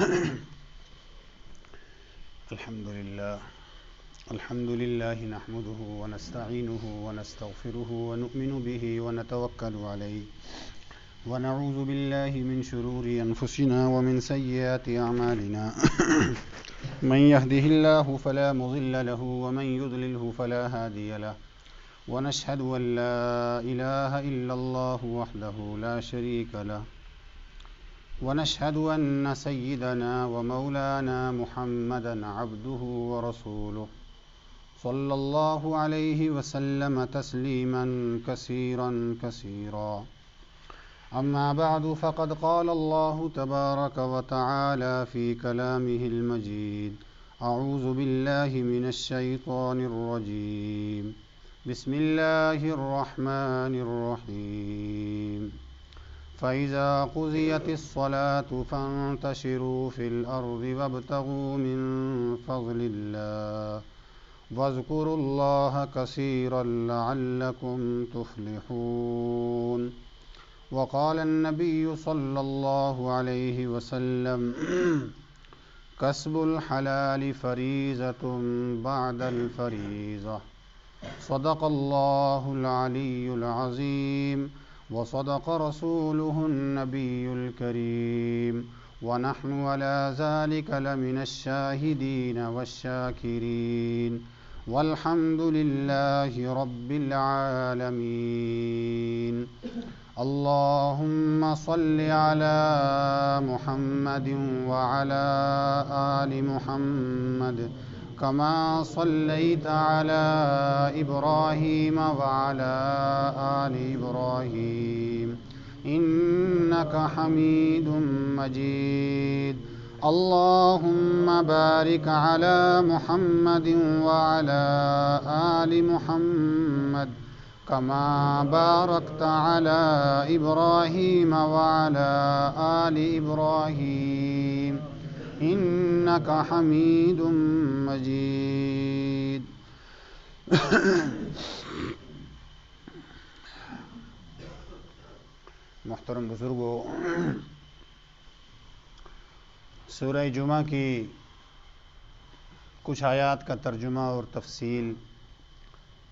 الحمد لله نحمده ونستعينه ونستغفره ونؤمن به ونتوكل عليه ونعوذ بالله من شرور أنفسنا ومن سيئات أعمالنا من يهده الله فلا مضل له ومن يضلله فلا هادي له ونشهد أن لا إله إلا الله وحده لا شريك له ونشهد أن سيدنا ومولانا محمدا عبده ورسوله صلى الله عليه وسلم تسليما كثيرا كثيرا أما بعد فقد قال الله تبارك وتعالى في كلامه المجيد أعوذ بالله من الشيطان الرجيم بسم الله الرحمن الرحيم فإذا قضيت الصلاة فانتشروا في الأرض وابتغوا من فضل الله واذكروا الله كثيرا لعلكم تفلحون وقال النبي صلى الله عليه وسلم كسب الحلال فريضة بعد الفريضة صدق الله العلي العظيم وصدق رسوله النبي الكريم ونحن على ذلك لمن الشاهدين والشاكرين والحمد لله رب العالمين اللهم صل على محمد وعلى آل محمد كما صليت على إبراهيم وعلى آل إبراهيم إنك حميد مجيد اللهم بارك على محمد وعلى آل محمد كما باركت على إبراهيم وعلى آل إبراهيم إنك حميد مجيد محترم بزرگوں، سورہ جمعہ کی کچھ آیات کا ترجمہ اور تفصیل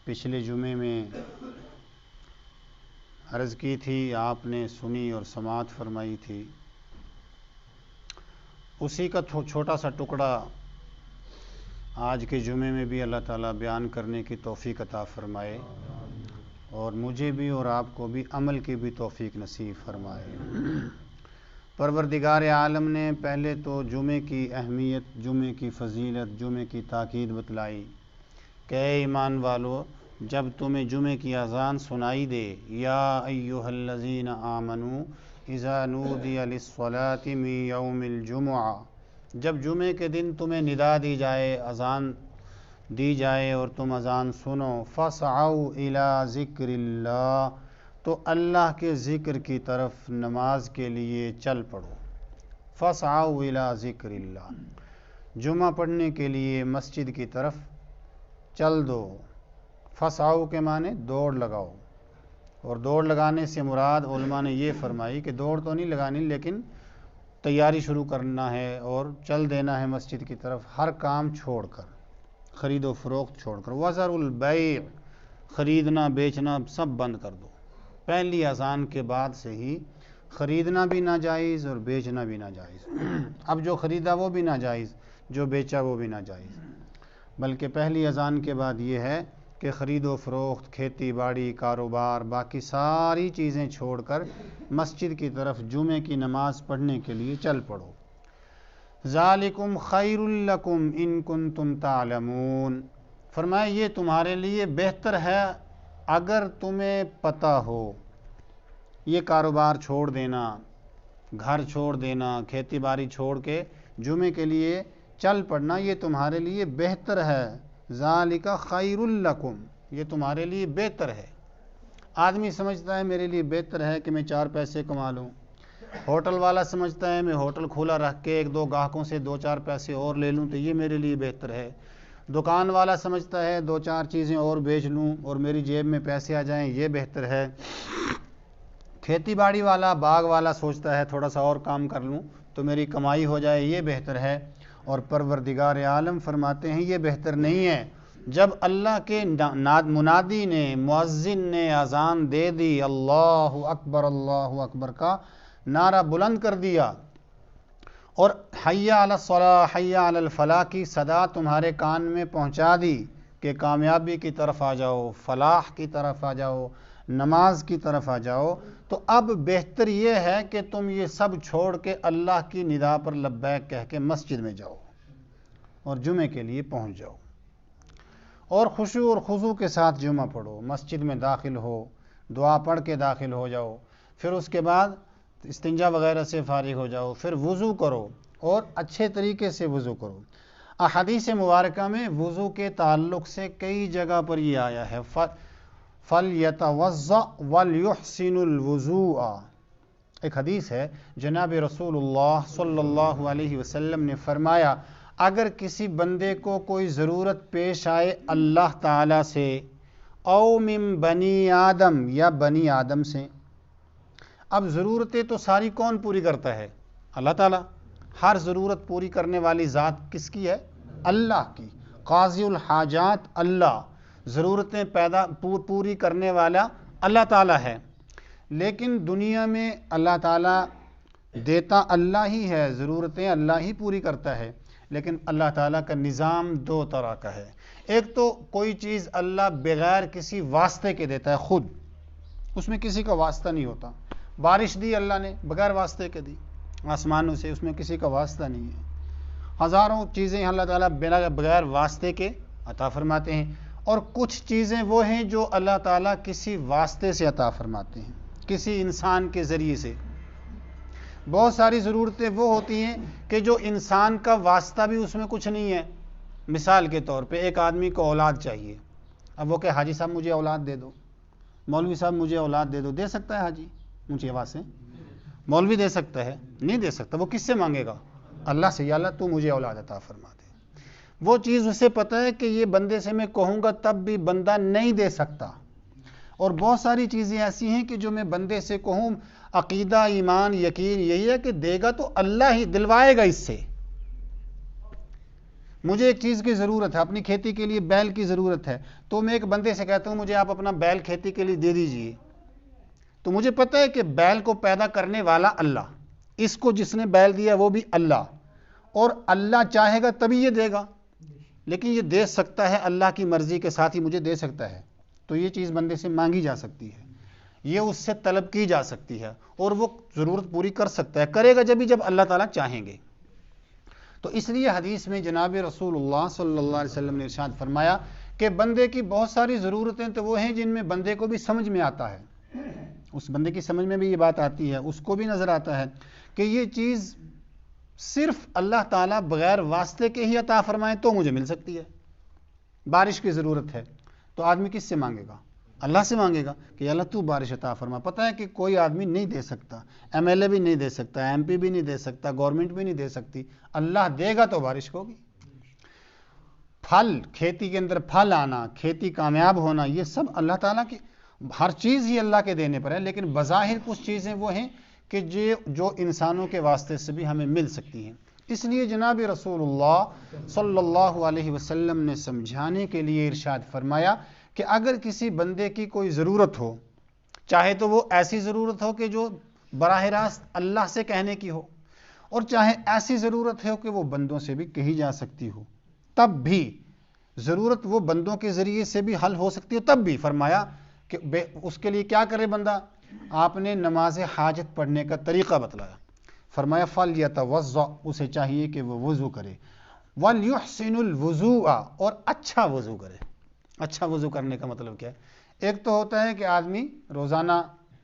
پچھلے جمعے میں عرض کی تھی، آپ نے سنی اور سماعت فرمائی تھی۔ اسی کا چھوٹا سا ٹکڑا آج کے جمعے میں بھی اللہ تعالیٰ بیان کرنے کی توفیق عطا فرمائے اور مجھے بھی اور آپ کو بھی عمل کی بھی توفیق نصیب فرمائے۔ پروردگار عالم نے پہلے تو جمعے کی اہمیت، جمعے کی فضیلت، جمعے کی تاکید بتلائی کہ اے ایمان والو، جب تمہیں جمعے کی اذان سنائی دے، یا ایھا الذین آمنوا اذا نودی للصلاۃ من یوم الجمعہ، جب جمعے کے دن تمہیں ندا دی جائے، اذان دی جائے اور تم اذان سنو، فاسعوا الی ذکر اللہ، تو اللہ کے ذکر کی طرف نماز کے لیے چل پڑو۔ فاسعوا الی ذکر اللہ، جمعہ پڑھنے کے لیے مسجد کی طرف چل دو۔ فاسعوا کے معنی دوڑ لگاؤ، اور دوڑ لگانے سے مراد علماء نے یہ فرمائی کہ دوڑ تو نہیں لگانی، لیکن تیاری شروع کرنا ہے اور چل دینا ہے مسجد کی طرف، ہر کام چھوڑ کر، خرید و فروخت چھوڑ کر۔ وَذَرُوا الْبَيْعَ، خریدنا بیچنا سب بند کر دو۔ پہلی اذان کے بعد سے ہی خریدنا بھی ناجائز اور بیچنا بھی ناجائز۔ اب جو خریدا وہ بھی ناجائز، جو بیچا وہ بھی ناجائز، بلکہ پہلی اذان کے بعد یہ ہے کہ خرید و فروخت، کھیتی باڑی، کاروبار، باقی ساری چیزیں چھوڑ کر مسجد کی طرف جمعے کی نماز پڑھنے کے لیے چل پڑو۔ ذالکم خیر لکم ان کنتم تعلمون، فرمایا یہ تمہارے لیے بہتر ہے اگر تمہیں پتہ ہو۔ یہ کاروبار چھوڑ دینا، گھر چھوڑ دینا، کھیتی باڑی چھوڑ کے جمعے کے لیے چل پڑنا، یہ تمہارے لیے بہتر ہے۔ ذالک خیر لکم، یہ تمہارے لیے بہتر ہے۔ آدمی سمجھتا ہے میرے لیے بہتر ہے کہ میں 4 پیسے کما لوں، ہوٹل والا سمجھتا ہے میں ہوٹل کھولا رکھ کے 1-2 گاہکوں سے 2-4 پیسے اور لے لوں تو یہ میرے لیے بہتر ہے، دکان والا سمجھتا ہے 2-4 چیزیں اور بیچ لوں اور میری جیب میں پیسے آ جائیں یہ بہتر ہے، کھیتی باڑی والا، باغ والا سوچتا ہے تھوڑا سا اور کام کر لوں تو میری کمائی ہو جائے یہ بہتر ہے، اور پروردگار عالم فرماتے ہیں یہ بہتر نہیں ہے۔ جب اللہ کے منادی نے، مؤذن نے اذان دے دی، اللہ اکبر کا نعرہ بلند کر دیا، اور حی علی الصلاۃ حی علی الفلاح کی صدا تمہارے کان میں پہنچا دی کہ کامیابی کی طرف آ جاؤ، فلاح کی طرف آ جاؤ، نماز کی طرف آ جاؤ، تو اب بہتر یہ ہے کہ تم یہ سب چھوڑ کے اللہ کی ندا پر لبیک کہہ کے مسجد میں جاؤ اور جمعے کے لیے پہنچ جاؤ، اور خشوع اور خضوع کے ساتھ جمعہ پڑھو، مسجد میں داخل ہو، دعا پڑھ کے داخل ہو جاؤ، پھر اس کے بعد استنجا وغیرہ سے فارغ ہو جاؤ، پھر وضو کرو اور اچھے طریقے سے وضو کرو۔ احادیث مبارکہ میں وضو کے تعلق سے کئی جگہ پر یہ آیا ہے، فَلْيَتَوَضَّأْ وَلْيُحْسِنُ الْوُضُوءَ۔ ایک حدیث ہے، جناب رسول اللہ صلی اللہ علیہ وسلم نے فرمایا، اگر کسی بندے کو کوئی ضرورت پیش آئے اللہ تعالیٰ سے، او من بنی آدم، یا بنی آدم سے، اب ضرورتیں تو ساری کون پوری کرتا ہے؟ اللہ تعالیٰ۔ ہر ضرورت پوری کرنے والی ذات کس کی ہے؟ اللہ کی۔ قاضی الحاجات اللہ، ضرورتیں پوری کرنے والا اللہ تعالیٰ ہے۔ لیکن دنیا میں اللہ تعالیٰ دیتا اللہ ہی ہے، ضرورتیں اللہ ہی پوری کرتا ہے، لیکن اللہ تعالیٰ کا نظام دو طرح کا ہے۔ ایک تو کوئی چیز اللہ بغیر کسی واسطے کے دیتا ہے خود، اس میں کسی کا واسطہ نہیں ہوتا۔ بارش دی اللہ نے بغیر واسطے کے دی آسمانوں سے، اس میں کسی کا واسطہ نہیں ہے۔ ہزاروں چیزیں اللہ تعالیٰ بغیر واسطے کے عطا فرماتے ہیں، اور کچھ چیزیں وہ ہیں جو اللہ تعالیٰ کسی واسطے سے عطا فرماتے ہیں، کسی انسان کے ذریعے سے۔ بہت ساری ضرورتیں وہ ہوتی ہیں کہ جو انسان کا واسطہ بھی اس میں کچھ نہیں ہے۔ مثال کے طور پہ ایک آدمی کو اولاد چاہیے، اب وہ کہ حاجی صاحب مجھے اولاد دے دو، مولوی صاحب مجھے اولاد دے دو، دے سکتا ہے حاجی اونچی آواز سے؟ مولوی دے سکتا ہے؟ نہیں دے سکتا۔ وہ کس سے مانگے گا؟ اللہ سے، یا اللہ تو مجھے اولاد عطا فرما دے۔ وہ چیز اسے پتہ ہے کہ یہ بندے سے میں کہوں گا تب بھی بندہ نہیں دے سکتا، اور بہت ساری چیزیں ایسی ہیں کہ جو میں بندے سے کہوں، عقیدہ، ایمان، یقین یہی ہے کہ دے گا تو اللہ ہی، دلوائے گا اس سے۔ مجھے ایک چیز کی ضرورت ہے، اپنی کھیتی کے لیے بیل کی ضرورت ہے، تو میں ایک بندے سے کہتا ہوں مجھے آپ اپنا بیل کھیتی کے لیے دے دیجئے، تو مجھے پتہ ہے کہ بیل کو پیدا کرنے والا اللہ، اس کو جس نے بیل دیا وہ بھی اللہ، اور اللہ چاہے گا تبھی یہ دے گا، لیکن یہ دے سکتا ہے اللہ کی مرضی کے ساتھ ہی مجھے دے سکتا ہے، تو یہ چیز بندے سے مانگی جا سکتی ہے، یہ اس سے طلب کی جا سکتی ہے، اور وہ ضرورت پوری کر سکتا ہے، کرے گا جب اللہ تعالیٰ چاہیں گے۔ تو اس لیے حدیث میں جناب رسول اللہ صلی اللہ علیہ وسلم نے ارشاد فرمایا کہ بندے کی بہت ساری ضرورتیں تو وہ ہیں جن میں بندے کو بھی سمجھ میں آتا ہے، اس بندے کی سمجھ میں بھی یہ بات آتی ہے، اس کو بھی نظر آتا ہے کہ یہ چیز صرف اللہ تعالیٰ بغیر واسطے کے ہی عطا فرمائے تو مجھے مل سکتی ہے۔ بارش کی ضرورت ہے تو آدمی کس سے مانگے گا؟ اللہ سے مانگے گا کہ اللہ تو بارش عطا فرما۔ پتہ ہے کہ کوئی آدمی نہیں دے سکتا، ایم ایل اے بھی نہیں دے سکتا، ایم پی بھی نہیں دے سکتا، گورنمنٹ بھی نہیں دے سکتی، اللہ دے گا تو بارش ہوگی۔ پھل، کھیتی کے اندر پھل آنا، کھیتی کامیاب ہونا، یہ سب اللہ تعالیٰ کی، ہر چیز ہی اللہ کے دینے پر ہے، لیکن بظاہر کچھ چیزیں وہ ہیں کہ جو انسانوں کے واسطے سے بھی ہمیں مل سکتی ہیں۔ اس لیے جناب رسول اللہ صلی اللہ علیہ وسلم نے سمجھانے کے لیے ارشاد فرمایا کہ اگر کسی بندے کی کوئی ضرورت ہو، چاہے تو وہ ایسی ضرورت ہو کہ جو براہ راست اللہ سے کہنے کی ہو، اور چاہے ایسی ضرورت ہو کہ وہ بندوں سے بھی کہی جا سکتی ہو، تب بھی ضرورت وہ بندوں کے ذریعے سے بھی حل ہو سکتی ہو، تب بھی فرمایا کہ اس کے لیے کیا کرے بندہ؟ آپ نے نماز حاجت پڑھنے کا طریقہ بتلایا، فرمایا فَلْيَتَوَضَّأْ، اسے چاہیے کہ وہ وضو کرے، وَلْيُحْسِنُ الْوُضُوءَ، اور اچھا وضو کرے۔ اچھا وضو کرنے کا مطلب کیا ہے؟ ایک تو ہوتا ہے کہ آدمی روزانہ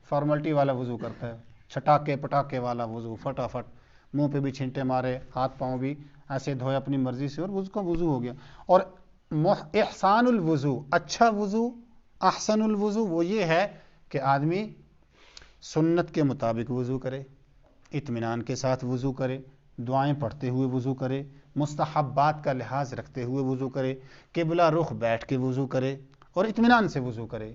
فارملٹی والا وضو کرتا ہے، چھٹاکے پٹاکے والا وضو، فٹافٹ منہ پہ بھی چھینٹے مارے، ہاتھ پاؤں بھی ایسے دھوئے اپنی مرضی سے، اور اس کا وضو ہو گیا۔ اور احسان الوضو، اچھا وضو، احسن الوضو، وہ یہ ہے کہ آدمی سنت کے مطابق وضو کرے، اطمینان کے ساتھ وضو کرے، دعائیں پڑھتے ہوئے وضو کرے، مستحبات کا لحاظ رکھتے ہوئے وضو کرے، قبلہ رخ بیٹھ کے وضو کرے، اور اطمینان سے وضو کرے،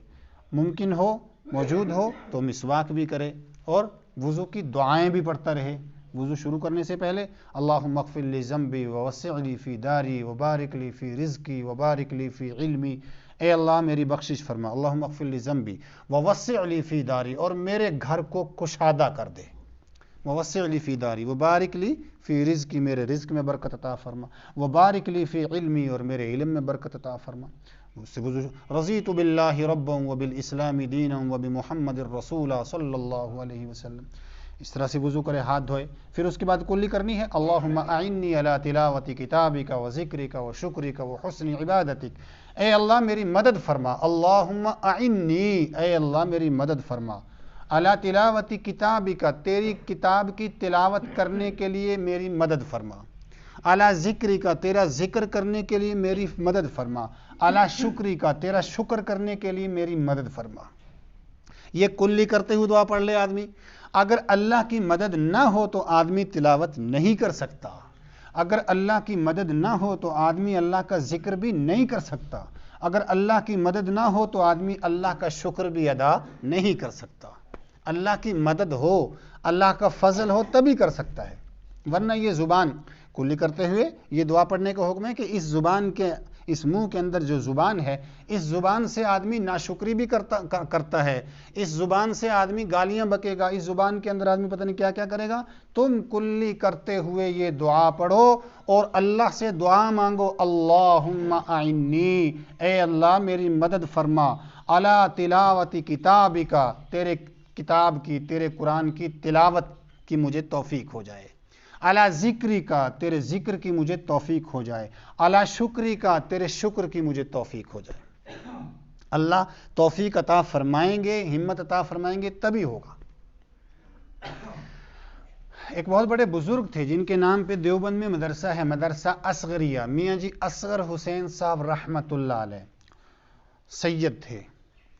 ممکن ہو موجود ہو تو مسواک بھی کرے، اور وضو کی دعائیں بھی پڑھتا رہے، وضو شروع کرنے سے پہلے اللہم اغفر لی ذنبی ووسع لی فی داری وبارک لی فی رزقی وبارک لی فی علمی، اے اللہ میری بخشش فرما، اللہم اغفر لی ذنبی ووسع لی فی داری، اور میرے گھر کو کشادہ کر دے، ووسع لی فی داری وبارک لی فی رزقی، میرے رزق میں برکت عطا فرما، وبارک لی فی علمی، اور میرے علم میں برکت عطا فرما۔ رضیت باللہ ربا وبالاسلام دینا وبمحمد الرسول صلی اللہ علیہ وسلم۔ اس طرح سے وضو کرے، ہاتھ دھوئے، پھر اس کے بعد کلی کرنی ہے اللہم اعنی علی تلاوت کتابک وذکرک وشکرک وحسن عبادتک، اے اللہ میری مدد فرما، اللہم اعنی، اے اللہ میری مدد فرما، علی تلاوت کتابک، تیری کتاب کی تلاوت کرنے کے لیے میری مدد فرما، اعلیٰ ذکری کا، تیرا ذکر کرنے کے لیے میری مدد فرما، اعلیٰ شکری کا، تیرا شکر کرنے کے لیے میری مدد فرما۔ یہ کلی کرتے ہوئے دعا پڑھ لے آدمی۔ اگر اللہ کی مدد نہ ہو تو آدمی تلاوت نہیں کر سکتا، اگر اللہ کی مدد نہ ہو تو آدمی اللہ کا ذکر بھی نہیں کر سکتا، اگر اللہ کی مدد نہ ہو تو آدمی اللہ کا شکر بھی ادا نہیں کر سکتا۔ اللہ کی مدد ہو، اللہ کا فضل ہو تبھی کر سکتا ہے، ورنہ یہ زبان کلی کرتے ہوئے یہ دعا پڑھنے کا حکم ہے کہ اس زبان کے، اس منہ کے اندر جو زبان ہے، اس زبان سے آدمی ناشکری بھی کرتا ہے، اس زبان سے آدمی گالیاں بکے گا، اس زبان کے اندر آدمی پتہ نہیں کیا کیا کرے گا۔ تم کلی کرتے ہوئے یہ دعا پڑھو اور اللہ سے دعا مانگو، اللہم اعنی، اے اللہ میری مدد فرما، علی تلاوت کتابک، تیرے کتاب کی، تیرے قرآن کی تلاوت کی مجھے توفیق ہو جائے، اعلیٰ ذکری کا، تیرے ذکر کی مجھے توفیق ہو جائے، اعلیٰ شکری کا، تیرے شکر کی مجھے توفیق ہو جائے۔ اللہ توفیق عطا فرمائیں گے، ہمت عطا فرمائیں گے تبھی ہوگا۔ ایک بہت بڑے بزرگ تھے جن کے نام پہ دیوبند میں مدرسہ ہے، مدرسہ اصغریہ، میاں جی اصغر حسین صاحب رحمۃ اللہ علیہ، سید تھے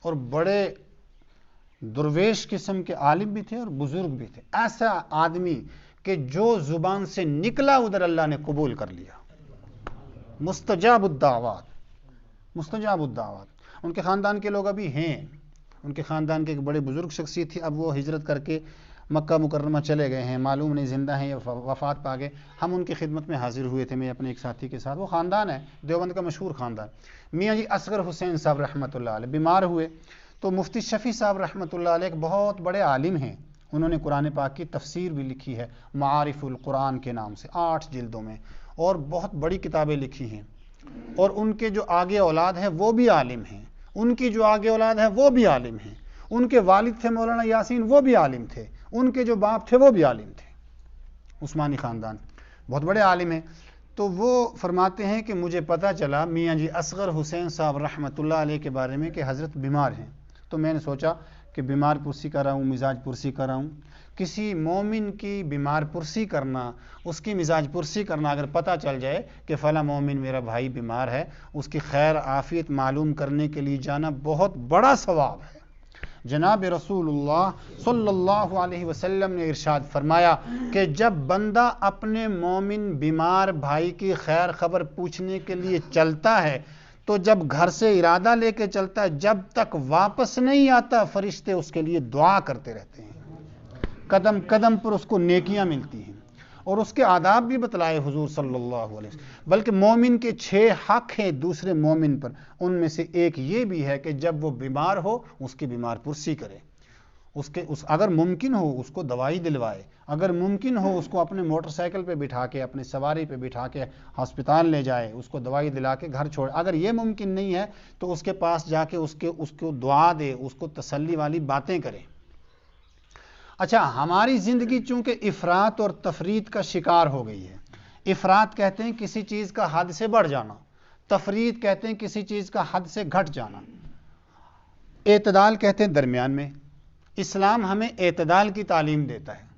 اور بڑے درویش قسم کے عالم بھی تھے اور بزرگ بھی تھے، ایسا آدمی کہ جو زبان سے نکلا ادھر اللہ نے قبول کر لیا، مستجاب الدعوات، مستجاب الدعوات۔ ان کے خاندان کے لوگ ابھی ہیں، ان کے خاندان کے ایک بڑے بزرگ شخصیت تھی، اب وہ ہجرت کر کے مکہ مکرمہ چلے گئے ہیں، معلوم نہیں زندہ ہیں یا وفات پا گئے۔ ہم ان کی خدمت میں حاضر ہوئے تھے، میں اپنے ایک ساتھی کے ساتھ، وہ خاندان ہے دیوبند کا مشہور خاندان، میاں جی اصغر حسین صاحب رحمۃ اللہ علیہ بیمار ہوئے تو مفتی شفیع صاحب رحمۃ اللہ علیہ ایک بہت بڑے عالم ہیں، انہوں نے قرآن پاک کی تفسیر بھی لکھی ہے معارف القرآن کے نام سے، 8 جلدوں میں، اور بہت بڑی کتابیں لکھی ہیں، اور ان کے جو آگے اولاد ہیں وہ بھی عالم ہیں، ان کی جو آگے اولاد ہے وہ بھی عالم ہیں، ان کے والد تھے مولانا یاسین وہ بھی عالم تھے، ان کے جو باپ تھے وہ بھی عالم تھے، عثمانی خاندان، بہت بڑے عالم ہیں۔ تو وہ فرماتے ہیں کہ مجھے پتہ چلا میاں جی اصغر حسین صاحب رحمۃ اللہ علیہ کے بارے میں کہ حضرت بیمار ہیں، تو میں نے سوچا کہ بیمار پرسی کراؤں، مزاج پرسی کراؤں۔ کسی مومن کی بیمار پرسی کرنا، اس کی مزاج پرسی کرنا، اگر پتہ چل جائے کہ فلاں مومن میرا بھائی بیمار ہے، اس کی خیر عافیت معلوم کرنے کے لیے جانا بہت بڑا ثواب ہے۔ جناب رسول اللہ صلی اللہ علیہ وسلم نے ارشاد فرمایا کہ جب بندہ اپنے مومن بیمار بھائی کی خیر خبر پوچھنے کے لیے چلتا ہے تو جب گھر سے ارادہ لے کے چلتا ہے، جب تک واپس نہیں آتا فرشتے اس کے لیے دعا کرتے رہتے ہیں، قدم قدم پر اس کو نیکیاں ملتی ہیں، اور اس کے آداب بھی بتلائے حضور صلی اللہ علیہ وسلم، بلکہ مومن کے 6 حق ہیں دوسرے مومن پر، ان میں سے ایک یہ بھی ہے کہ جب وہ بیمار ہو اس کی بیمار پرسی کرے، اگر ممکن ہو اس کو دوائی دلوائے، اگر ممکن ہو اس کو اپنے موٹر سائیکل پہ بٹھا کے، اپنے سواری پہ بٹھا کے ہسپتال لے جائے، اس کو دوائی دلا کے گھر چھوڑے۔ اگر یہ ممکن نہیں ہے تو اس کے پاس جا کے اس کو دعا دے، اس کو تسلی والی باتیں کرے۔ اچھا، ہماری زندگی چونکہ افراط اور تفریط کا شکار ہو گئی ہے۔ افراط کہتے ہیں کسی چیز کا حد سے بڑھ جانا، تفریط کہتے ہیں کسی چیز کا حد سے گھٹ جانا، اعتدال کہتے ہیں درمیان میں۔ اسلام ہمیں اعتدال کی تعلیم دیتا ہے،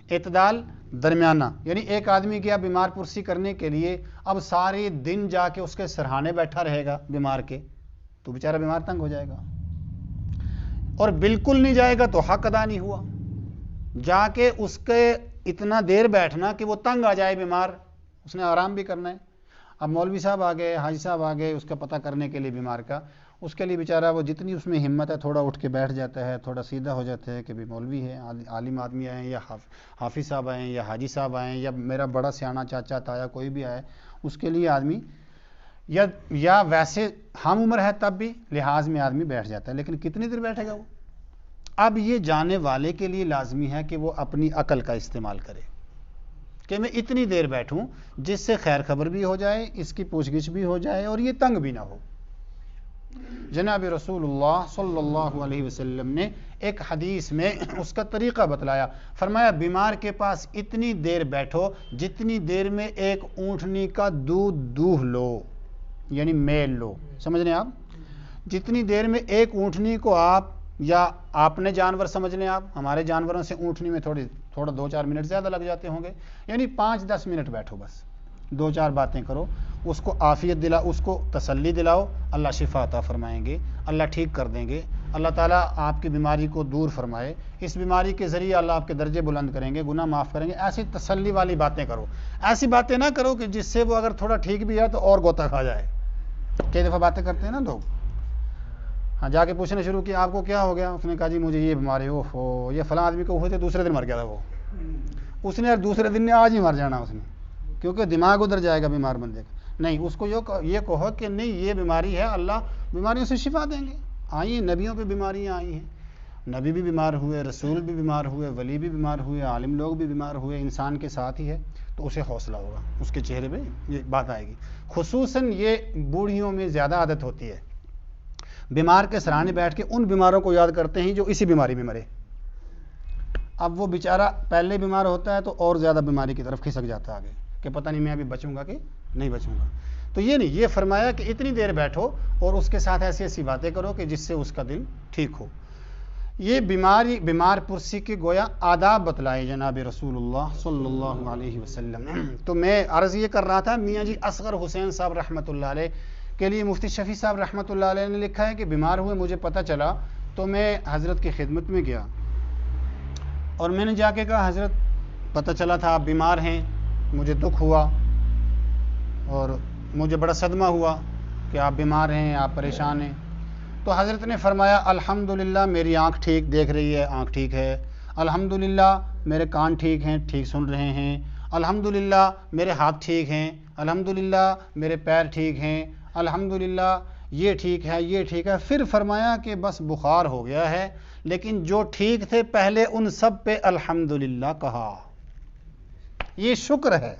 اعتدال درمیانہ، یعنی ایک آدمی گیا بیمار پرسی کرنے کے لیے، اب سارے دن جا کے اس کے سرہانے بیٹھا رہے گا بیمار کے تو بیچارہ بیمار تنگ ہو جائے گا، اور بالکل نہیں جائے گا تو حق ادا نہیں ہوا۔ جا کے اس کے اتنا دیر بیٹھنا کہ وہ تنگ آ جائے بیمار، اس نے آرام بھی کرنا ہے۔ اب مولوی صاحب آ گئے، حاجی صاحب آ گئے اس کا پتہ کرنے کے لیے بیمار کا، اس کے لیے بیچارہ وہ جتنی اس میں ہمت ہے تھوڑا اٹھ کے بیٹھ جاتا ہے، تھوڑا سیدھا ہو جاتا ہے کہ بھی مولوی ہے، عالم آدمی آئے ہیں یا حافظ صاحب آئے ہیں یا حاجی صاحب آئے ہیں یا میرا بڑا سیانا چاچا تایا کوئی بھی آئے، اس کے لیے آدمی یا ویسے ہم عمر ہے تب بھی لحاظ میں آدمی بیٹھ جاتا ہے، لیکن کتنی دیر بیٹھے گا وہ؟ اب یہ جانے والے کے لیے لازمی ہے کہ وہ اپنی عقل کا استعمال کرے کہ میں اتنی دیر بیٹھوں جس سے خیر خبر بھی ہو جائے، اس کی پوچھ گچھ بھی ہو جائے اور یہ تنگ بھی نہ ہو۔ جناب رسول اللہ صلی اللہ علیہ وسلم نے ایک حدیث میں اس کا طریقہ بتلایا، فرمایا بیمار کے پاس اتنی دیر بیٹھو جتنی دیر میں ایک اونٹنی کا دودھ دوہ لو، یعنی میل لو، سمجھ رہے ہیں آپ؟ جتنی دیر میں ایک اونٹنی کو آپ یا اپنے جانور سمجھ لیں، آپ ہمارے جانوروں سے اونٹنی میں تھوڑا 2-4 منٹ زیادہ لگ جاتے ہوں گے، یعنی 5-10 منٹ بیٹھو، بس 2-4 باتیں کرو، اس کو عافیت دلاؤ، اس کو تسلی دلاؤ، اللہ شفا عطا فرمائیں گے، اللہ ٹھیک کر دیں گے، اللہ تعالیٰ آپ کی بیماری کو دور فرمائے، اس بیماری کے ذریعے اللہ آپ کے درجے بلند کریں گے، گناہ معاف کریں گے۔ ایسی تسلی والی باتیں کرو، ایسی باتیں نہ کرو کہ جس سے وہ اگر تھوڑا ٹھیک بھی ہے تو اور گوتا کھا جائے۔ کئی دفعہ باتیں کرتے ہیں نا لوگ، ہاں جا کے پوچھنا شروع کیا آپ کو کیا ہو گیا، اس نے کہا جی مجھے یہ بیماری، اوہو یہ فلاں آدمی کو ہوئے تھے، دوسرے دن مر گیا تھا وہ، اس نے دوسرے دن نے آج ہی مر جانا اس نے، کیونکہ دماغ ادھر جائے گا بیمار بندے کا۔ نہیں، اس کو یہ کہو کہ نہیں یہ بیماری ہے، اللہ بیماریوں سے شفا دیں گے۔ آئی ہیں نبیوں پہ بیماریاں آئی ہیں، نبی بھی بیمار ہوئے، رسول بھی بیمار ہوئے، ولی بھی بیمار ہوئے، عالم لوگ بھی بیمار ہوئے، انسان کے ساتھ ہی ہے تو اسے حوصلہ ہوگا، اس کے چہرے پہ یہ بات آئے گی۔ خصوصاً یہ بوڑھیوں میں زیادہ عادت ہوتی ہے، بیمار کے سرانے بیٹھ کے ان بیماروں کو یاد کرتے ہیں جو اسی بیماری میں مرے۔ اب وہ بیچارہ پہلے بیمار ہوتا ہے تو اور زیادہ بیماری کی طرف کھسک جاتا ہے آگے کہ پتہ نہیں میں ابھی بچوں گا کہ نہیں بچوں گا۔ تو یہ نہیں، یہ فرمایا کہ اتنی دیر بیٹھو اور اس کے ساتھ ایسی ایسی باتیں کرو کہ جس سے اس کا دل ٹھیک ہو۔ یہ بیمار پرسی کے گویا آداب بتلائے جناب رسول اللہ صلی اللہ علیہ وسلم۔ تو میں عرض یہ کر رہا تھا، میاں جی اصغر حسین صاحب رحمۃ اللہ علیہ کے لیے مفتی شفیع صاحب رحمۃ اللہ علیہ نے لکھا ہے کہ بیمار ہوئے مجھے پتہ چلا تو میں حضرت کی خدمت میں گیا اور میں نے جا کے کہا حضرت پتہ چلا تھا آپ بیمار ہیں، مجھے دکھ ہوا اور مجھے بڑا صدمہ ہوا کہ آپ بیمار ہیں، آپ پریشان ہیں۔ تو حضرت نے فرمایا الحمدللہ میری آنکھ ٹھیک دیکھ رہی ہے، آنکھ ٹھیک ہے، الحمدللہ میرے کان ٹھیک ہیں، ٹھیک سن رہے ہیں، الحمدللہ میرے ہاتھ ٹھیک ہیں، الحمدللہ میرے پیر ٹھیک ہیں، الحمدللہ یہ ٹھیک ہے، یہ ٹھیک ہے۔ پھر فرمایا کہ بس بخار ہو گیا ہے، لیکن جو ٹھیک تھے پہلے ان سب پہ الحمدللہ کہا۔ یہ شکر ہے۔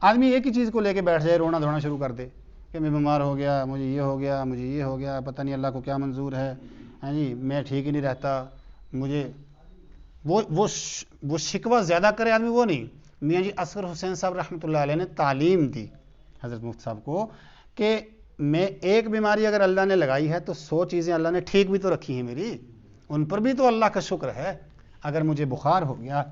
آدمی ایک ہی چیز کو لے کے بیٹھ جائے، رونا دھونا شروع کر دے کہ میں بیمار ہو گیا، مجھے یہ ہو گیا، مجھے یہ ہو گیا، پتہ نہیں اللہ کو کیا منظور ہے، ہاں جی میں ٹھیک ہی نہیں رہتا، مجھے وہ شکوہ زیادہ کرے آدمی، وہ نہیں۔ میاں جی اصغر حسین صاحب رحمۃ اللہ علیہ نے تعلیم دی حضرت مفتی صاحب کو کہ میں ایک بیماری اگر اللہ نے لگائی ہے تو 100 چیزیں اللہ نے ٹھیک بھی تو رکھی ہیں میری، ان پر بھی تو اللہ کا شکر ہے۔ اگر مجھے بخار ہو گیا،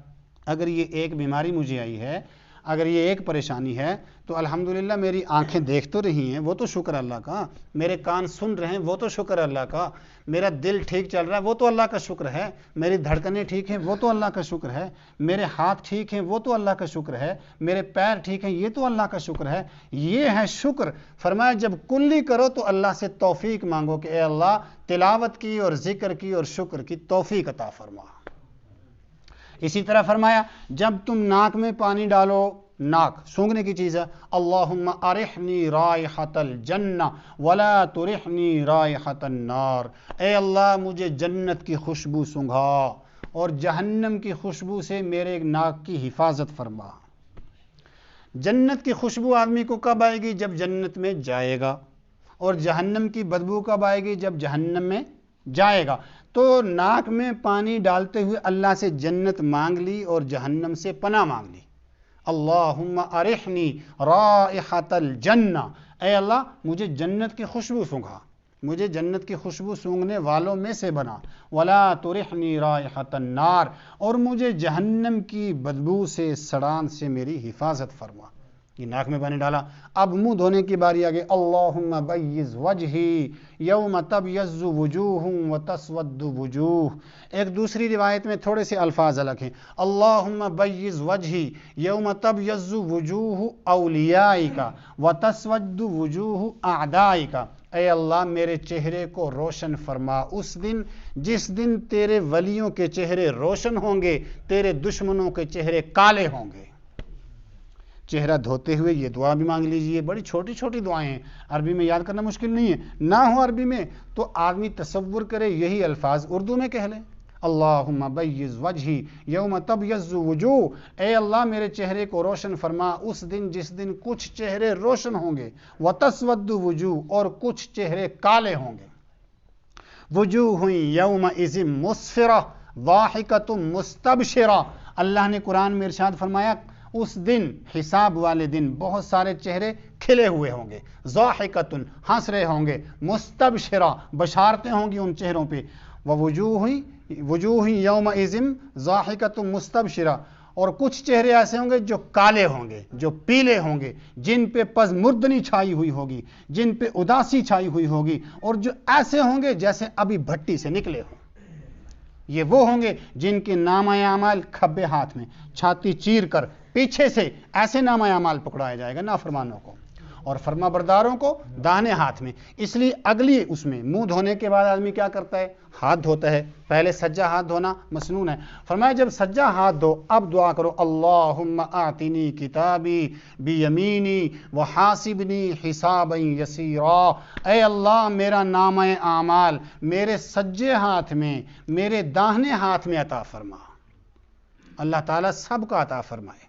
اگر یہ ایک بیماری مجھے آئی ہے، اگر یہ ایک پریشانی ہے تو الحمدللہ میری آنکھیں دیکھ تو رہی ہیں، وہ تو شکر اللہ کا، میرے کان سن رہے ہیں، وہ تو شکر اللہ کا، میرا دل ٹھیک چل رہا ہے، وہ تو اللہ کا شکر ہے، میری دھڑکنیں ٹھیک ہیں، وہ تو اللہ کا شکر ہے، میرے ہاتھ ٹھیک ہیں، وہ تو اللہ کا شکر ہے، میرے پیر ٹھیک ہیں، یہ تو اللہ کا شکر ہے۔ یہ ہے شکر۔ فرمایا جب کلی کرو تو اللہ سے توفیق مانگو کہ اے اللہ تلاوت کی اور ذکر کی اور شکر کی توفیق عطا فرما۔ اسی طرح فرمایا جب تم ناک میں پانی ڈالو، ناک سونگھنے کی چیز ہے، اللہم ارحنی رائحۃ الجنہ ولا ترحنی رائحۃ النار، اے اللہ مجھے جنت کی خوشبو سونگھا اور جہنم کی خوشبو سے میرے ناک کی حفاظت فرما۔ جنت کی خوشبو آدمی کو کب آئے گی؟ جب جنت میں جائے گا، اور جہنم کی بدبو کب آئے گی؟ جب جہنم میں جائے گا۔ تو ناک میں پانی ڈالتے ہوئے اللہ سے جنت مانگ لی اور جہنم سے پناہ مانگ لی۔ اللہم ارحنی رائحۃ الجنہ، اے اللہ مجھے جنت کی خوشبو سونگھا، مجھے جنت کی خوشبو سونگھنے والوں میں سے بنا، ولا ترحنی رائحۃ النار، اور مجھے جہنم کی بدبو سے، سڑان سے میری حفاظت فرما۔ یہ ناک میں پانی ڈالا. اب منہ دھونے کی باری آ گئی. اللہم بیض وجہی یوم تبیض وجوہ وتسود وجوہ. ایک دوسری روایت میں تھوڑے سے الفاظ الگ ہیں. اللہم بیض وجہی یوم تبیض وجوہ اولیائک وتسود وجوہ اعدائک. اے اللہ میرے چہرے کو روشن فرما اس دن جس دن تیرے ولیوں کے چہرے روشن ہوں گے، تیرے دشمنوں کے چہرے کالے ہوں گے. چہرہ دھوتے ہوئے یہ دعا بھی مانگ لیجئے. بڑی چھوٹی چھوٹی دعائیں ہیں، عربی میں یاد کرنا مشکل نہیں ہے. نہ ہو عربی میں تو آدمی تصور کرے یہی الفاظ اردو میں کہہ لیں. اللہم بیض وجہی یوم تبیض وجوہ. اے اللہ میرے چہرے کو روشن فرما اس دن جس دن کچھ چہرے روشن ہوں گے، وتسود وجوہ اور کچھ چہرے کالے ہوں گے. وجوہ یومئذ مسفرہ ضاحکۃ مستبشرہ. اللہ نے قرآن میں ارشاد فرمایا اس دن حساب والے دن بہت سارے چہرے کھلے ہوئے ہوں گے. ضاحکۃ ہنس رہے ہوں گے، مستبشرہ بشارتیں ہوں گی ان چہروں پہ. وجوہ یومئذ ضاحکۃ مستبشرہ. اور کچھ چہرے ایسے ہوں گے جو کالے ہوں گے، جو پیلے ہوں گے، جن پہ پزمردنی چھائی ہوئی ہوگی، جن پہ اداسی چھائی ہوئی ہوگی، اور جو ایسے ہوں گے جیسے ابھی بھٹی سے نکلے ہوں. یہ وہ ہوں گے جن کے نامہ اعمال کھبے ہاتھ میں، چھاتی چیر کر پیچھے سے ایسے نامہ اعمال پکڑایا جائے گا نافرمانوں کو، اور فرما برداروں کو داہنے ہاتھ میں. اس لیے اگلی اس میں منہ دھونے کے بعد آدمی کیا کرتا ہے؟ ہاتھ دھوتا ہے. پہلے سجا ہاتھ دھونا مسنون ہے. فرمایا جب سجا ہاتھ دھو اب دعا کرو اللہم آتنی کتابی بیمینی وحاسبنی حسابا یسیرا. اے اللہ میرا نامہ اعمال میرے سجے ہاتھ میں، میرے داہنے ہاتھ میں عطا فرما. اللہ تعالیٰ سب کا عطا فرمائے.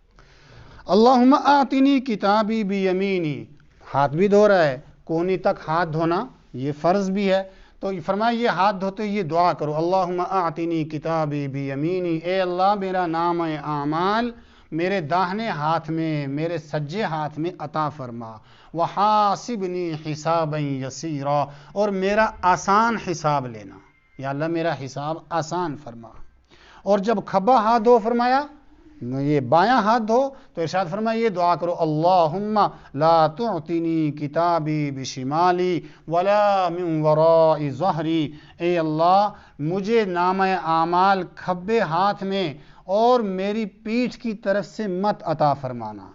اللہم آتنی کتابی بیمینی. ہاتھ بھی دھو رہا ہے، کونی تک ہاتھ دھونا یہ فرض بھی ہے. تو فرمایا یہ ہاتھ دھوتے یہ دعا کرو اللہم آتنی کتابی بیمینی. اے اللہ میرا نام اعمال میرے داہنے ہاتھ میں، میرے سجے ہاتھ میں عطا فرما. وحاسبنی حسابا یسیرا. اور میرا آسان حساب لینا، یا اللہ میرا حساب آسان فرما. اور جب کھبا ہاتھ دھو فرمایا یہ بایاں ہاتھ دھو تو ارشاد فرمایا یہ دعا کرو اللہم لا تعطنی کتابی بشمالی ولا من وراء ظہری. اے اللہ مجھے نامہ اعمال کھبے ہاتھ میں اور میری پیٹھ کی طرف سے مت عطا فرمانا.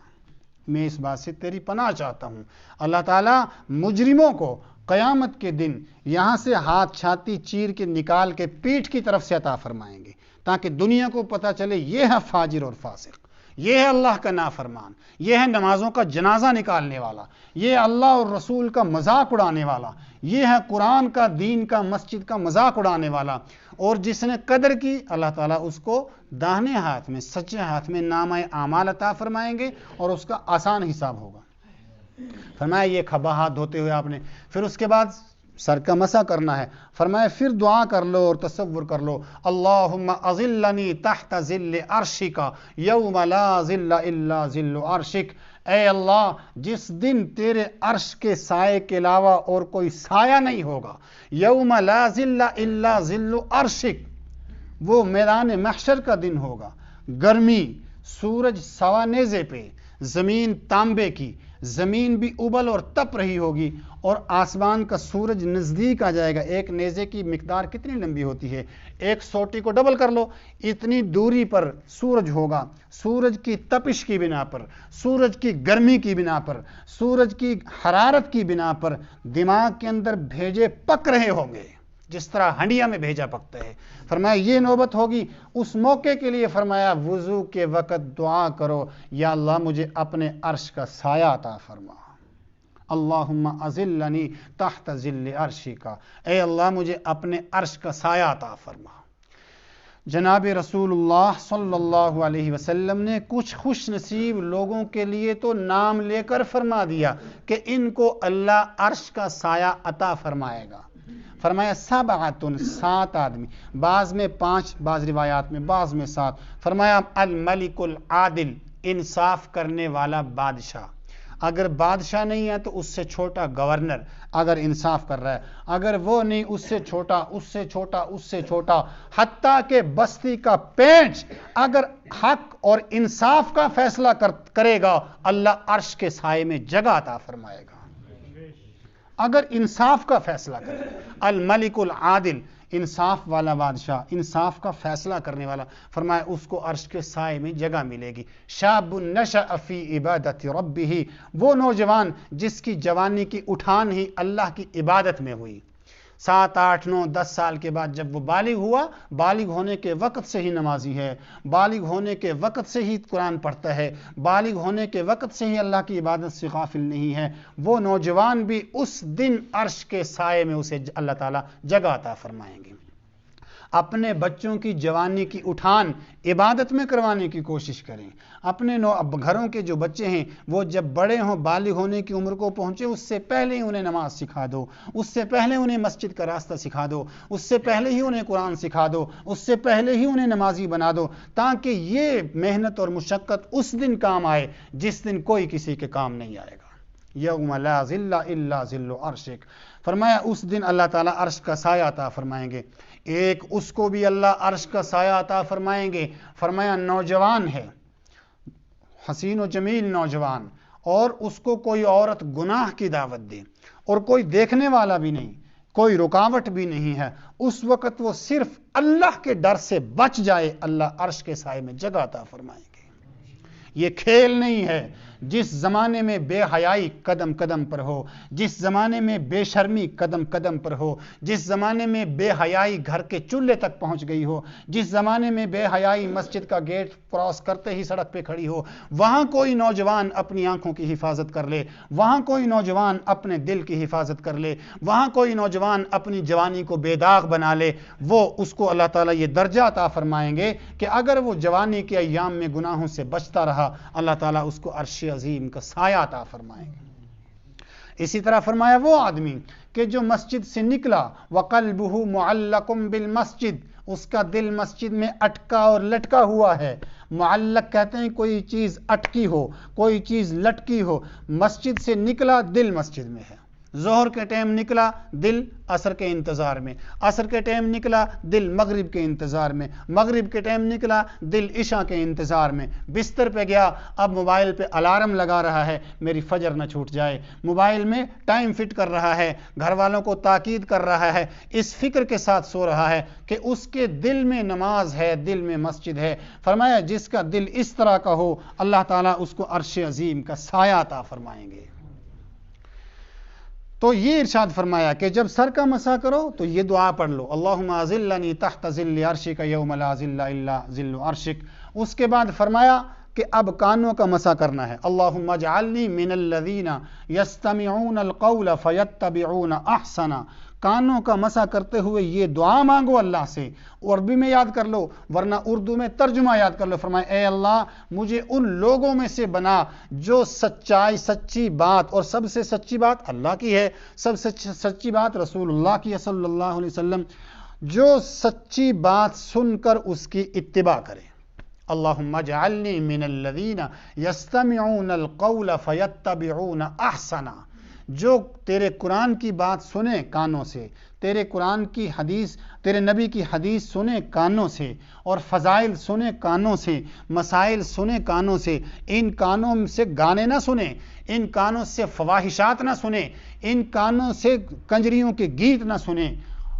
میں اس بات سے تیری پناہ چاہتا ہوں. اللہ تعالیٰ مجرموں کو قیامت کے دن یہاں سے ہاتھ چھاتی چیر کے نکال کے پیٹھ کی طرف سے عطا فرمائیں گے تاکہ دنیا کو پتہ چلے یہ ہے فاجر اور فاسق، یہ ہے اللہ کا نافرمان، یہ ہے نمازوں کا جنازہ نکالنے والا، یہ ہے اللہ اور رسول کا مذاق اڑانے والا، یہ ہے قرآن کا، دین کا، مسجد کا مذاق اڑانے والا. اور جس نے قدر کی اللہ تعالیٰ اس کو داہنے ہاتھ میں، سچے ہاتھ میں نامہ اعمال عطا فرمائیں گے اور اس کا آسان حساب ہوگا. فرمایا یہ کھبا ہاتھ دھوتے ہوئے آپ نے پھر اس کے بعد سر کا مسح کرنا ہے. فرمایا پھر دعا کر لو اور تصور کر لو اللہم اظلنی تحت ظل عرشک یوم لا ظل الا ظل عرشک. اے اللہ جس دن تیرے عرش کے سائے کے علاوہ اور کوئی سایہ نہیں ہوگا، یوم لا ظل الا ظل عرشک، وہ میدان محشر کا دن ہوگا. گرمی، سورج سوا نیزے پہ، زمین تانبے کی، زمین بھی ابل اور تپ رہی ہوگی، اور آسمان کا سورج نزدیک آ جائے گا. ایک نیزے کی مقدار کتنی لمبی ہوتی ہے؟ ایک سوٹی کو ڈبل کر لو، اتنی دوری پر سورج ہوگا. سورج کی تپش کی بنا پر، سورج کی گرمی کی بنا پر، سورج کی حرارت کی بنا پر دماغ کے اندر بھیجے پک رہے ہوں گے جس طرح ہنڈیا میں بھیجا پکتا ہے. فرمایا یہ نوبت ہوگی. اس موقع کے لیے فرمایا وضو کے وقت دعا کرو یا اللہ مجھے اپنے عرش کا سایہ عطا فرما. اللہم اظلنی تحت ظل عرشک. اے اللہ مجھے اپنے عرش کا سایہ عطا فرما. جناب رسول اللہ صلی اللہ علیہ وسلم نے کچھ خوش نصیب لوگوں کے لیے تو نام لے کر فرما دیا کہ ان کو اللہ عرش کا سایہ عطا فرمائے گا. فرمایا سبعۃ، 7 آدمی، بعض میں 5، بعض روایات میں بعض میں 7. فرمایا الملک العادل، انصاف کرنے والا بادشاہ. اگر بادشاہ نہیں ہے تو اس سے چھوٹا گورنر اگر انصاف کر رہا ہے، اگر وہ نہیں اس سے چھوٹا، اس سے چھوٹا، اس سے چھوٹا، حتیٰ کہ بستی کا پینچ اگر حق اور انصاف کا فیصلہ کرے گا، اللہ عرش کے سائے میں جگہ عطا فرمائے گا۔ اگر انصاف کا فیصلہ کرے، الملک العادل، انصاف والا بادشاہ، انصاف کا فیصلہ کرنے والا، فرمایا اس کو عرش کے سائے میں جگہ ملے گی۔ شاب نشأ فی عبادت ربہ، وہ نوجوان جس کی جوانی کی اٹھان ہی اللہ کی عبادت میں ہوئی۔ 7، 8، 9، 10 سال کے بعد جب وہ بالغ ہوا، بالغ ہونے کے وقت سے ہی نمازی ہے، بالغ ہونے کے وقت سے ہی قرآن پڑھتا ہے، بالغ ہونے کے وقت سے ہی اللہ کی عبادت سے غافل نہیں ہے، وہ نوجوان بھی اس دن عرش کے سائے میں اسے اللہ تعالیٰ جگہ عطا فرمائیں گے۔ اپنے بچوں کی جوانی کی اٹھان عبادت میں کروانے کی کوشش کریں۔ اپنے گھروں کے جو بچے ہیں وہ جب بڑے ہوں، بالغ ہونے کی عمر کو پہنچے، اس سے پہلے ہی انہیں نماز سکھا دو، اس سے پہلے انہیں مسجد کا راستہ سکھا دو، اس سے پہلے ہی انہیں قرآن سکھا دو، اس سے پہلے ہی انہیں نمازی بنا دو، تاکہ یہ محنت اور مشقت اس دن کام آئے جس دن کوئی کسی کے کام نہیں آئے گا۔ یوم لا ظل الا ظل عرشک، فرمایا اس دن اللہ تعالیٰ عرش کا سایہ عطا فرمائیں گے۔ ایک اس کو بھی اللہ عرش کا سایہ عطا فرمائیں گے، فرمایا نوجوان ہے، حسین و جمیل نوجوان، اور اس کو کوئی عورت گناہ کی دعوت دے اور کوئی دیکھنے والا بھی نہیں، کوئی رکاوٹ بھی نہیں ہے، اس وقت وہ صرف اللہ کے ڈر سے بچ جائے، اللہ عرش کے سائے میں جگہ عطا فرمائیں گے۔ یہ کھیل نہیں ہے۔ جس زمانے میں بے حیائی قدم قدم پر ہو، جس زمانے میں بے شرمی قدم قدم پر ہو، جس زمانے میں بے حیائی گھر کے چولہے تک پہنچ گئی ہو، جس زمانے میں بے حیائی مسجد کا گیٹ کراس کرتے ہی سڑک پہ کھڑی ہو، وہاں کوئی نوجوان اپنی آنکھوں کی حفاظت کر لے، وہاں کوئی نوجوان اپنے دل کی حفاظت کر لے، وہاں کوئی نوجوان اپنی جوانی کو بے داغ بنا لے، وہ اس کو اللہ تعالیٰ یہ درجہ عطا فرمائیں گے کہ اگر وہ جوانی کے ایام میں گناہوں سے بچتا رہا، اللہ تعالیٰ اس کو عرش عظیم کا سایہ عطا فرمائیں گے۔ اسی طرح فرمایا وہ آدمی کہ جو مسجد سے نکلا، وَقَلْبُهُ مُعَلَّقٌ بِالْمَسْجِدِ، اس کا دل مسجد میں اٹکا اور لٹکا ہوا ہے۔ معلق کہتے ہیں کوئی چیز اٹکی ہو، کوئی چیز لٹکی ہو۔ مسجد سے نکلا، دل مسجد میں ہے۔ ظہر کے ٹائم نکلا، دل عصر کے انتظار میں، عصر کے ٹائم نکلا، دل مغرب کے انتظار میں، مغرب کے ٹائم نکلا، دل عشاء کے انتظار میں۔ بستر پہ گیا، اب موبائل پہ الارم لگا رہا ہے میری فجر نہ چھوٹ جائے، موبائل میں ٹائم فٹ کر رہا ہے، گھر والوں کو تاکید کر رہا ہے، اس فکر کے ساتھ سو رہا ہے کہ اس کے دل میں نماز ہے، دل میں مسجد ہے۔ فرمایا جس کا دل اس طرح کا ہو، اللہ تعالیٰ اس کو عرش عظیم کا سایہ عطا فرمائیں گے۔ تو یہ ارشاد فرمایا کہ جب سر کا مسح کرو تو یہ دعا پڑھ لو، اللہم اظلنی تحت ظل عرشک یوم لا ظل الا ظل عرشک۔ اس کے بعد فرمایا کہ اب کانوں کا مسح کرنا ہے، اللہم اجعلنی من الذین یستمعون القول فیتبعون احسنا۔ کانوں کا مسح کرتے ہوئے یہ دعا مانگو اللہ سے، عربی میں یاد کر لو ورنہ اردو میں ترجمہ یاد کر لو۔ فرمائے اے اللہ مجھے ان لوگوں میں سے بنا جو سچی بات، اور سب سے سچی بات اللہ کی ہے، سب سے سچی بات رسول اللہ کی صلی اللہ علیہ وسلم، جو سچی بات سن کر اس کی اتباع کرے۔ اللہم اجعلنی من الذین یستمعون القول فیتبعون احسنا، جو تیرے قرآن کی بات سنے کانوں سے، تیرے قرآن کی حدیث، تیرے نبی کی حدیث سنے کانوں سے، اور فضائل سنے کانوں سے، مسائل سنے کانوں سے، ان کانوں سے گانے نہ سنے، ان کانوں سے فواہشات نہ سنے، ان کانوں سے کنجریوں کے گیت نہ سنے،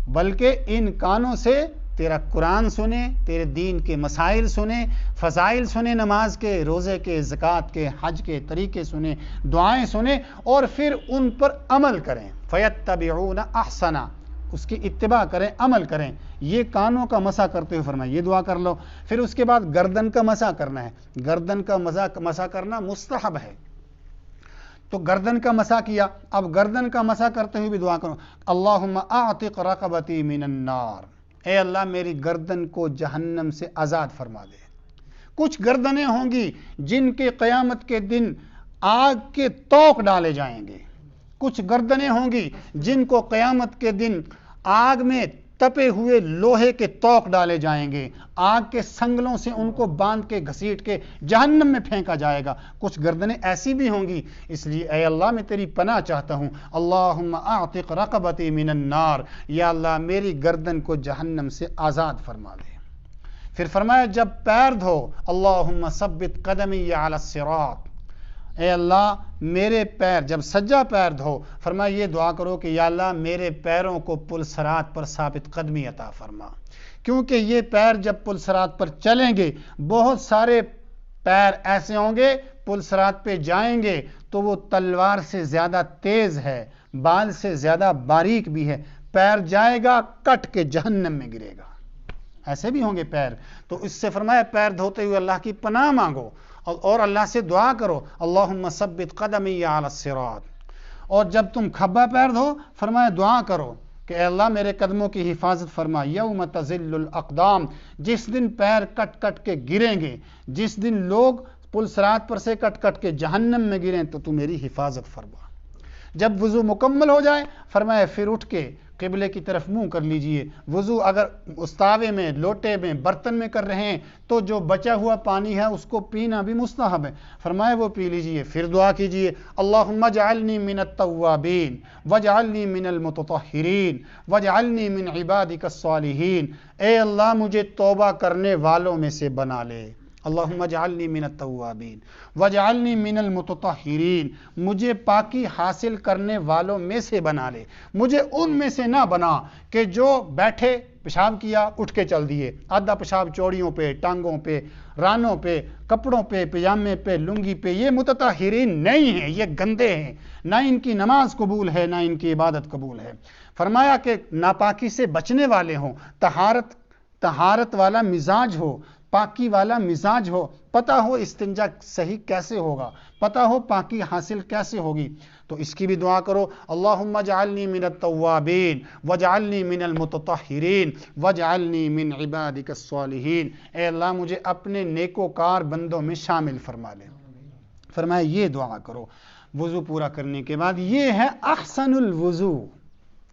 بلکہ ان کانوں سے تیرا قرآن سنے، تیرے دین کے مسائل سنے، فضائل سنے، نماز کے، روزے کے، زکوٰۃ کے، حج کے طریقے سنے، دعائیں سنے، اور پھر ان پر عمل کریں۔ فیتبعون احسنا، اس کی اتباع کریں، عمل کریں۔ یہ کانوں کا مسح کرتے ہوئے فرمایا یہ دعا کر لو۔ پھر اس کے بعد گردن کا مسح کرنا ہے، گردن کا مسح کرنا مستحب ہے، تو گردن کا مسح کیا۔ اب گردن کا مسح کرتے ہوئے بھی دعا کرو، اللہم اعتق رقبتی من النار، اے اللہ میری گردن کو جہنم سے آزاد فرما دے۔ کچھ گردنیں ہوں گی جن کے قیامت کے دن آگ کے توق ڈالے جائیں گے، کچھ گردنیں ہوں گی جن کو قیامت کے دن آگ میں تپے ہوئے لوہے کے توق ڈالے جائیں گے، آگ کے سنگلوں سے ان کو باندھ کے گھسیٹ کے جہنم میں پھینکا جائے گا۔ کچھ گردنیں ایسی بھی ہوں گی، اس لیے اے اللہ میں تیری پناہ چاہتا ہوں، اللہم اعتق رقبتی من النار، یا اللہ میری گردن کو جہنم سے آزاد فرما دے۔ پھر فرمایا جب پیر دھو، اللہم ثبت قدمی علی الصراط، اے اللہ میرے پیر، جب سجا پیر دھو، فرمایا یہ دعا کرو کہ یا اللہ میرے پیروں کو پل صراط پر ثابت قدمی عطا فرما، کیونکہ یہ پیر جب پل صراط پر چلیں گے، بہت سارے پیر ایسے ہوں گے پل صراط پہ جائیں گے تو وہ تلوار سے زیادہ تیز ہے، بال سے زیادہ باریک بھی ہے، پیر جائے گا کٹ کے جہنم میں گرے گا، ایسے بھی ہوں گے پیر۔ تو اس سے فرمایا پیر دھوتے ہوئے اللہ کی پناہ مانگو اور اللہ سے دعا کرو، اللہم ثبت قدمی علی الصراط۔ اور جب تم کھبا پیر دھو، فرمایا دعا کرو کہ اے اللہ میرے قدموں کی حفاظت فرما، یوم تزل الاقدام، جس دن پیر کٹ کٹ کے گریں گے، جس دن لوگ پل صراط پر سے کٹ کٹ کے جہنم میں گریں تو میری حفاظت فرما۔ جب وضو مکمل ہو جائے، فرمایا پھر اٹھ کے قبلے کی طرف منہ کر لیجئے۔ وضو اگر استاوے میں، لوٹے میں، برتن میں کر رہے ہیں تو جو بچا ہوا پانی ہے اس کو پینا بھی مستحب ہے، فرمایا وہ پی لیجئے۔ پھر دعا کیجئے، اللہم اجعلنی من التوابین واجعلنی من المتطہرین واجعلنی من عبادک الصالحین، اے اللہ مجھے توبہ کرنے والوں میں سے بنا لے، اللہم اجعلنی من التوابین واجعلنی من المتطہرین، مجھے پاکی حاصل کرنے والوں میں سے بنا لے، مجھے ان میں سے نہ بنا کہ جو بیٹھے پیشاب کیا اٹھ کے چل دیے، آدھا پیشاب چوڑیوں پہ، ٹانگوں پہ، رانوں پہ، کپڑوں پہ، پجامے پہ، لنگی پہ، یہ متطہرین نہیں ہیں، یہ گندے ہیں، نہ ان کی نماز قبول ہے نہ ان کی عبادت قبول ہے۔ فرمایا کہ ناپاکی سے بچنے والے ہوں، طہارت والا مزاج ہو، پاکی والا مزاج ہو، پتہ ہو استنجا صحیح کیسے ہوگا، پتہ ہو پاکی حاصل کیسے ہوگی، تو اس کی بھی دعا کرو، اللہم اجعلنی من التوابین واجعلنی من المتطہرین واجعلنی من عبادک الصالحین، اے اللہ مجھے اپنے نیکوکار بندوں میں شامل فرما لے۔ فرمایا یہ دعا کرو وضو پورا کرنے کے بعد، یہ ہے احسن الوضو،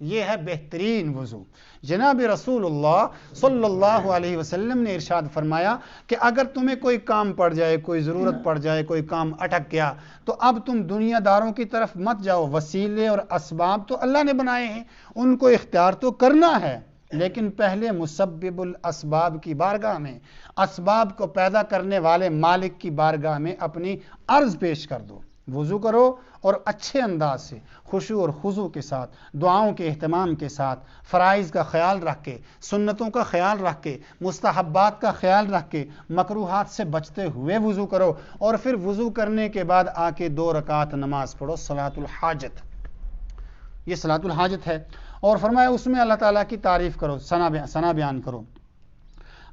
یہ ہے بہترین وضو۔ جناب رسول اللہ صلی اللہ علیہ وسلم نے ارشاد فرمایا کہ اگر تمہیں کوئی کام پڑ جائے، کوئی ضرورت پڑ جائے، کوئی کام اٹک گیا، تو اب تم دنیا داروں کی طرف مت جاؤ، وسیلے اور اسباب تو اللہ نے بنائے ہیں، ان کو اختیار تو کرنا ہے، لیکن پہلے مسبب الاسباب کی بارگاہ میں، اسباب کو پیدا کرنے والے مالک کی بارگاہ میں اپنی عرض پیش کر دو، وضو کرو اور اچھے انداز سے خشوع اور خضوع کے ساتھ، دعاؤں کے اہتمام کے ساتھ، فرائض کا خیال رکھ کے، سنتوں کا خیال رکھ کے، مستحبات کا خیال رکھ کے، مکروہات سے بچتے ہوئے وضو کرو، اور پھر وضو کرنے کے بعد آ کے 2 رکعت نماز پڑھو، صلاۃ الحاجت، یہ صلاۃ الحاجت ہے۔ اور فرمایا اس میں اللہ تعالیٰ کی تعریف کرو، ثنا بیان کرو۔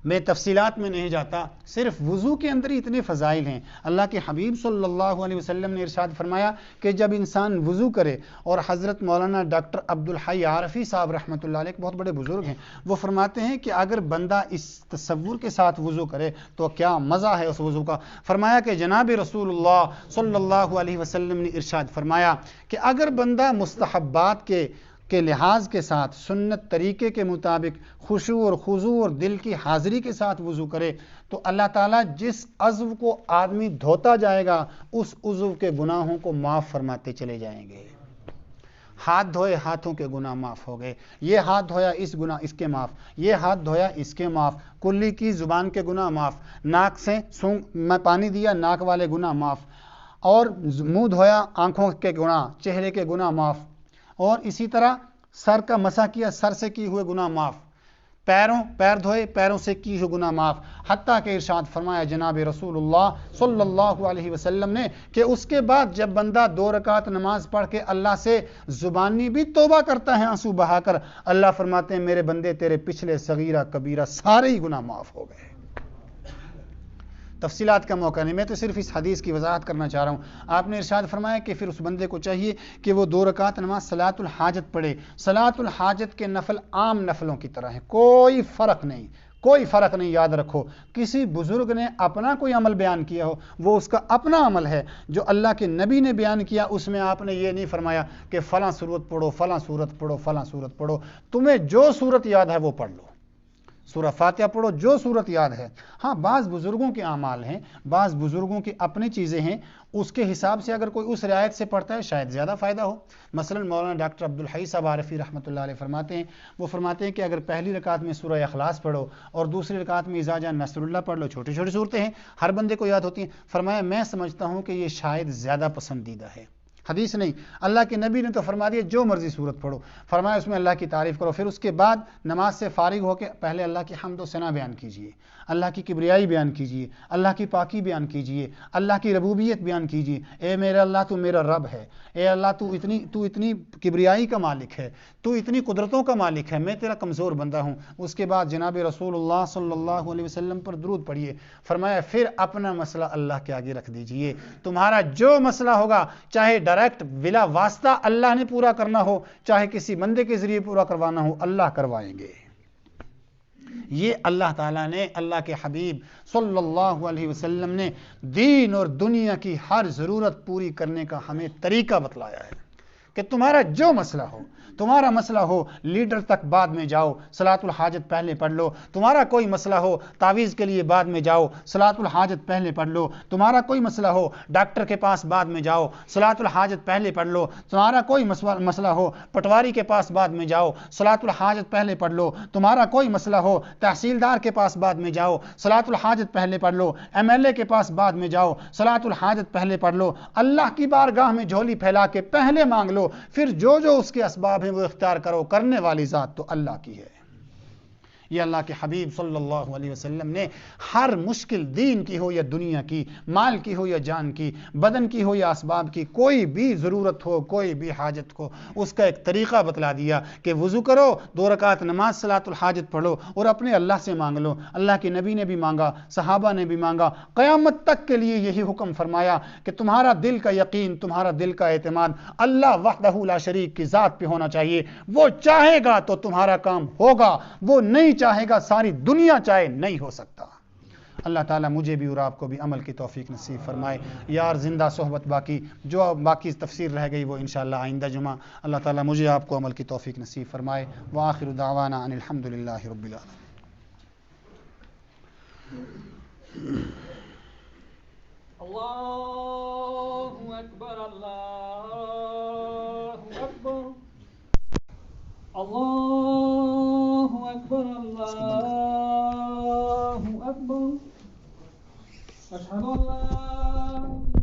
میں تفصیلات میں نہیں جاتا، صرف وضو کے اندر ہی اتنے فضائل ہیں۔ اللہ کے حبیب صلی اللہ علیہ وسلم نے ارشاد فرمایا کہ جب انسان وضو کرے، اور حضرت مولانا ڈاکٹر عبدالحی عارفی صاحب رحمۃ اللہ علیہ بہت بڑے بزرگ ہیں، وہ فرماتے ہیں کہ اگر بندہ اس تصور کے ساتھ وضو کرے تو کیا مزہ ہے اس وضو کا۔ فرمایا کہ جناب رسول اللہ صلی اللہ علیہ وسلم نے ارشاد فرمایا کہ اگر بندہ مستحبات کے لحاظ کے ساتھ، سنت طریقے کے مطابق خشوع اور خضوع اور دل کی حاضری کے ساتھ وضو کرے تو اللہ تعالیٰ جس عضو کو آدمی دھوتا جائے گا اس عضو کے گناہوں کو معاف فرماتے چلے جائیں گے۔ ہاتھ دھوئے، ہاتھوں کے گناہ معاف ہو گئے، یہ ہاتھ دھویا اس گناہ اس کے معاف، یہ ہاتھ دھویا اس کے معاف، کلی کی زبان کے گناہ معاف، ناک سے میں پانی دیا ناک والے گناہ معاف، اور منہ دھویا آنکھوں کے گناہ، چہرے کے گناہ معاف، اور اسی طرح سر کا مسح کیا سر سے کیے ہوئے گناہ معاف، پیر دھوئے پیروں سے کی ہوئے گناہ معاف، حتیٰ کہ ارشاد فرمایا جناب رسول اللہ صلی اللہ علیہ وسلم نے کہ اس کے بعد جب بندہ 2 رکعت نماز پڑھ کے اللہ سے زبانی بھی توبہ کرتا ہے آنسو بہا کر، اللہ فرماتے ہیں میرے بندے تیرے پچھلے صغیرہ کبیرہ سارے ہی گناہ معاف ہو گئے۔ تفصیلات کا موقع نہیں، میں تو صرف اس حدیث کی وضاحت کرنا چاہ رہا ہوں۔ آپ نے ارشاد فرمایا کہ پھر اس بندے کو چاہیے کہ وہ 2 رکعت نماز صلاۃ الحاجت پڑھے۔ صلاۃ الحاجت کے نفل عام نفلوں کی طرح ہیں، کوئی فرق نہیں، کوئی فرق نہیں. یاد رکھو کسی بزرگ نے اپنا کوئی عمل بیان کیا ہو وہ اس کا اپنا عمل ہے. جو اللہ کے نبی نے بیان کیا اس میں آپ نے یہ نہیں فرمایا کہ فلاں صورت پڑھو فلاں صورت پڑھو فلاں صورت پڑھو. تمہیں جو صورت یاد ہے وہ پڑھ لو. سورہ فاتحہ پڑھو جو صورت یاد ہے. ہاں بعض بزرگوں کے اعمال ہیں, بعض بزرگوں کی اپنی چیزیں ہیں, اس کے حساب سے اگر کوئی اس رعایت سے پڑھتا ہے شاید زیادہ فائدہ ہو. مثلا مولانا ڈاکٹر عبدالحی صاحب عارفی رحمۃ اللہ علیہ فرماتے ہیں, وہ فرماتے ہیں کہ اگر پہلی رکعت میں سورہ اخلاص پڑھو اور دوسری رکعت میں اذا جاء نصر اللہ پڑھ لو, چھوٹی چھوٹی صورتیں ہیں, ہر بندے کو یاد ہوتی ہیں. فرمایا میں سمجھتا ہوں کہ یہ شاید زیادہ پسندیدہ ہے. حدیث نہیں, اللہ کے نبی نے تو فرما دیا جو مرضی صورت پڑھو. فرمایا اس میں اللہ کی تعریف کرو, پھر اس کے بعد نماز سے فارغ ہو کے پہلے اللہ کی حمد و ثنا بیان کیجئے, اللہ کی کبریائی بیان کیجئے, اللہ کی پاکی بیان کیجئے, اللہ کی ربوبیت بیان کیجئے. اے میرا اللہ تو میرا رب ہے, اے اللہ تو اتنی کبریائی کا مالک ہے, تو اتنی قدرتوں کا مالک ہے, میں تیرا کمزور بندہ ہوں. اس کے بعد جناب رسول اللہ صلی اللہ علیہ وسلم پر درود پڑھیے. فرمایا پھر اپنا مسئلہ اللہ کے آگے رکھ دیجئے. تمہارا جو مسئلہ ہوگا, چاہے ڈائریکٹ بلا واسطہ اللہ نے پورا کرنا ہو, چاہے کسی بندے کے ذریعے پورا کروانا ہو, اللہ کروائیں گے. یہ اللہ تعالیٰ نے, اللہ کے حبیب صلی اللہ علیہ وسلم نے دین اور دنیا کی ہر ضرورت پوری کرنے کا ہمیں طریقہ بتلایا ہے کہ تمہارا جو مسئلہ ہو, تمہارا مسئلہ ہو لیڈر تک بعد میں جاؤ, صلاۃ الحاجت پہلے پڑھ لو. تمہارا کوئی مسئلہ ہو تعویذ کے لیے بعد میں جاؤ, صلاۃ الحاجت پہلے پڑھ لو. تمہارا کوئی مسئلہ ہو ڈاکٹر کے پاس بعد میں جاؤ, صلاۃ الحاجت پہلے پڑھ لو. تمہارا کوئی مسئلہ ہو پٹواری کے پاس بعد میں جاؤ, صلاۃ الحاجت پہلے پڑھ لو. تمہارا کوئی مسئلہ ہو تحصیلدار کے پاس بعد میں جاؤ, صلاۃ الحاجت پہلے پڑھ لو. MLA کے پاس بعد میں جاؤ, صلاۃ الحاجت پہلے پڑھ لو. اللہ کی بارگاہ میں جھولی پھیلا کے پہلے مانگ لو, پھر جو اس کے اسباب ہیں وہ اختیار کرو. کرنے والی ذات تو اللہ کی ہے. یہ اللہ کے حبیب صلی اللہ علیہ وسلم نے ہر مشکل دین کی ہو یا دنیا کی, مال کی ہو یا جان کی, بدن کی ہو یا اسباب کی, کوئی بھی ضرورت ہو, کوئی بھی حاجت کو, اس کا ایک طریقہ بتلا دیا کہ وضو کرو, 2 رکعت نماز صلاۃ الحاجت پڑھو اور اپنے اللہ سے مانگ لو. اللہ کے نبی نے بھی مانگا, صحابہ نے بھی مانگا, قیامت تک کے لیے یہی حکم فرمایا کہ تمہارا دل کا یقین, تمہارا دل کا اعتماد اللہ وحدہ لا شریک کی ذات پہ ہونا چاہیے. وہ چاہے گا تو تمہارا کام ہوگا, وہ نہیں چاہے گا ساری دنیا چاہے نہیں ہو سکتا. اللہ تعالیٰ مجھے بھی اور آپ کو بھی عمل کی توفیق نصیب فرمائے. یار زندہ صحبت باقی, جو باقی تفسیر رہ گئی وہ انشاءاللہ آئندہ جمعہ. اللہ تعالیٰ مجھے آپ کو عمل کی توفیق نصیب فرمائے. وآخر دعوانا ان الحمدللہ رب العالمین. اللہ اکبر, اللہ اکبر, اللہ اکبر, اللہ اکبر. اشہد ان لا